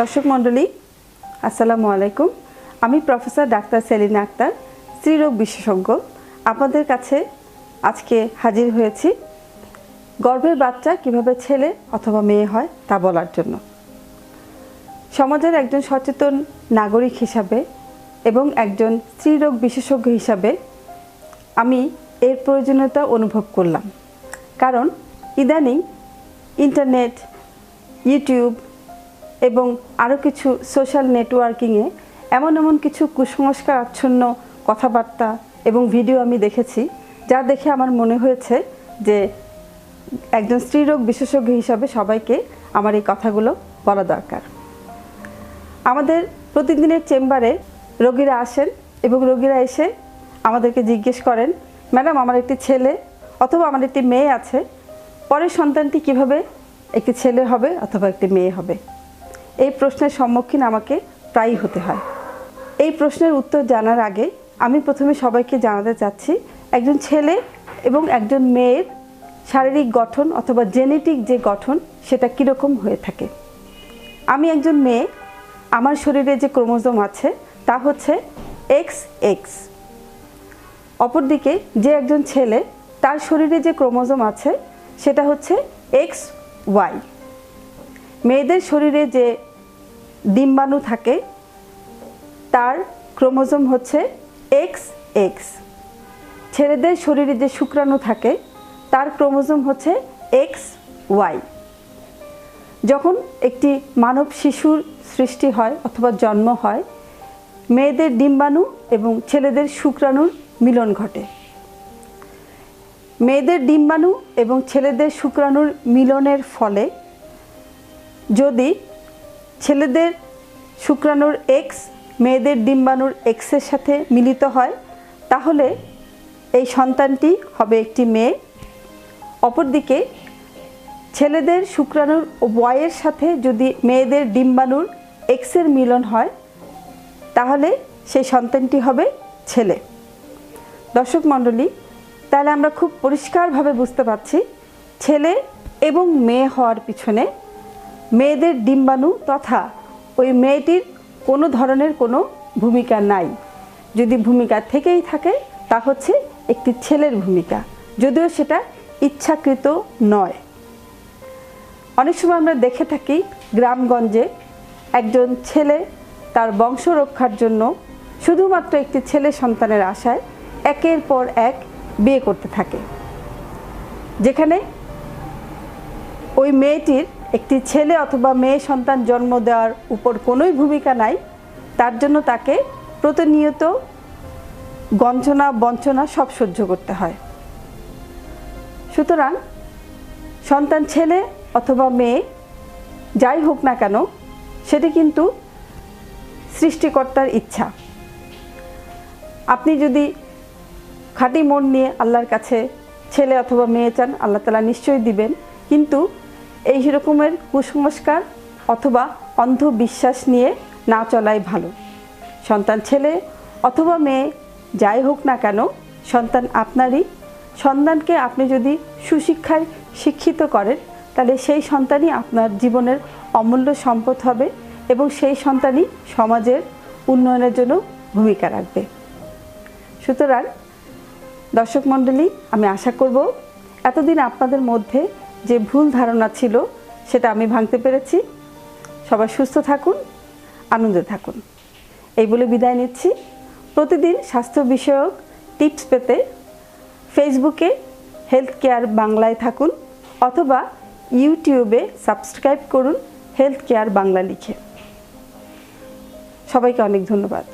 দর্শক মণ্ডলী আসসালামু আলাইকুম। আমি প্রফেসর ডাক্তার সেলিনা আক্তার, স্ত্রীরোগ বিশেষজ্ঞ, আপনাদের কাছে আজকে হাজির হয়েছি গর্ভের বাচ্চা কিভাবে ছেলে অথবা মেয়ে হয় তা বলার জন্য। সমাজের একজন সচেতন নাগরিক হিসাবে এবং একজন স্ত্রীরোগ বিশেষজ্ঞ হিসাবে আমি এর প্রয়োজনীয়তা অনুভব করলাম। কারণ ইদানিং ইন্টারনেট, ইউটিউব এবং আরও কিছু সোশ্যাল নেটওয়ার্কিংয়ে এমন কিছু কুসংস্কার আচ্ছন্ন কথাবার্তা এবং ভিডিও আমি দেখেছি, যা দেখে আমার মনে হয়েছে যে একজন স্ত্রীরোগ বিশেষজ্ঞ হিসাবে সবাইকে আমার এই কথাগুলো বলা দরকার। আমাদের প্রতিদিনের চেম্বারে রোগীরা আসেন এবং রোগীরা এসে আমাদেরকে জিজ্ঞেস করেন, ম্যাডাম আমার একটি ছেলে অথবা আমার একটি মেয়ে আছে, পরের সন্তানটি কিভাবে একটি ছেলে হবে অথবা একটি মেয়ে হবে? এই প্রশ্নের সম্মুখীন আমাকে প্রায়ই হতে হয়। এই প্রশ্নের উত্তর জানার আগে আমি প্রথমে সবাইকে জানাতে চাচ্ছি একজন ছেলে এবং একজন মেয়ের শারীরিক গঠন অথবা জেনেটিক যে গঠন সেটা কীরকম হয়ে থাকে। আমি একজন মেয়ে, আমার শরীরে যে ক্রোমোজোম আছে তা হচ্ছে XX। অপরদিকে যে একজন ছেলে, তার শরীরে যে ক্রোমোজোম আছে সেটা হচ্ছে XY। মেয়েদের শরীরে যে ডিম্বাণু থাকে তার ক্রোমোজোম হচ্ছে XX। ছেলেদের শরীরে যে শুক্রাণু থাকে তার ক্রোমোজোম হচ্ছে XY। যখন একটি মানব শিশুর সৃষ্টি হয় অথবা জন্ম হয়, মেয়েদের ডিম্বাণু এবং ছেলেদের শুক্রাণুর মিলন ঘটে। মেয়েদের ডিম্বাণু এবং ছেলেদের শুক্রাণুর মিলনের ফলে যদি ছেলেদের শুক্রাণুর X মেয়েদের ডিম্বাণুর X এর সাথে মিলিত হয়, তাহলে এই সন্তানটি হবে একটি মেয়ে। অপরদিকে ছেলেদের শুক্রাণুর Y এর সাথে যদি মেয়েদের ডিম্বাণুর X এর মিলন হয়, তাহলে সেই সন্তানটি হবে ছেলে। দর্শক মণ্ডলী, তাহলে আমরা খুব পরিষ্কারভাবে বুঝতে পারছি ছেলে এবং মেয়ে হওয়ার পিছনে মেয়েদের ডিম্বাণু তথা ওই মেয়েটির কোনো ধরনের কোনো ভূমিকা নাই। যদি ভূমিকা থেকেই থাকে তা হচ্ছে একটি ছেলের ভূমিকা, যদিও সেটা ইচ্ছাকৃত নয়। অনেক সময় আমরা দেখে থাকি গ্রামগঞ্জে একজন ছেলে তার বংশ রক্ষার জন্য শুধুমাত্র একটি ছেলে সন্তানের আশায় একের পর এক বিয়ে করতে থাকে, যেখানে ওই মেয়েটির একটি ছেলে অথবা মেয়ে সন্তান জন্ম দেওয়ার উপর কোনোই ভূমিকা নাই। তার জন্য তাকে প্রতিনিয়ত গঞ্জনা বঞ্চনা সব সহ্য করতে হয়। সুতরাং সন্তান ছেলে অথবা মেয়ে যাই হোক না কেন, সেটি কিন্তু সৃষ্টিকর্তার ইচ্ছা। আপনি যদি খাঁটি মন নিয়ে আল্লাহর কাছে ছেলে অথবা মেয়ে চান, আল্লাহ তাআলা নিশ্চয়ই দিবেন। কিন্তু এই রকমের কুসংস্কার অথবা অন্ধবিশ্বাস নিয়ে না চলাই ভালো। সন্তান ছেলে অথবা মেয়ে যাই হোক না কেন, সন্তান আপনারই। সন্তানকে আপনি যদি সুশিক্ষায় শিক্ষিত করেন, তাহলে সেই সন্তানই আপনার জীবনের অমূল্য সম্পদ হবে এবং সেই সন্তানই সমাজের উন্নয়নের জন্য ভূমিকা রাখবে। সুতরাং দর্শক মণ্ডলী, আমি আশা করব এতদিন আপনাদের মধ্যে যে ভুল ধারণা ছিল সেটা আমি ভাঙতে পেরেছি। সবাই সুস্থ থাকুন, আনন্দে থাকুন, এই বলে বিদায় নিচ্ছি। প্রতিদিন স্বাস্থ্য বিষয়ক টিপস পেতে ফেসবুকে হেলথ কেয়ার বাংলায় থাকুন অথবা ইউটিউবে সাবস্ক্রাইব করুন হেলথ কেয়ার বাংলা লিখে। সবাইকে অনেক ধন্যবাদ।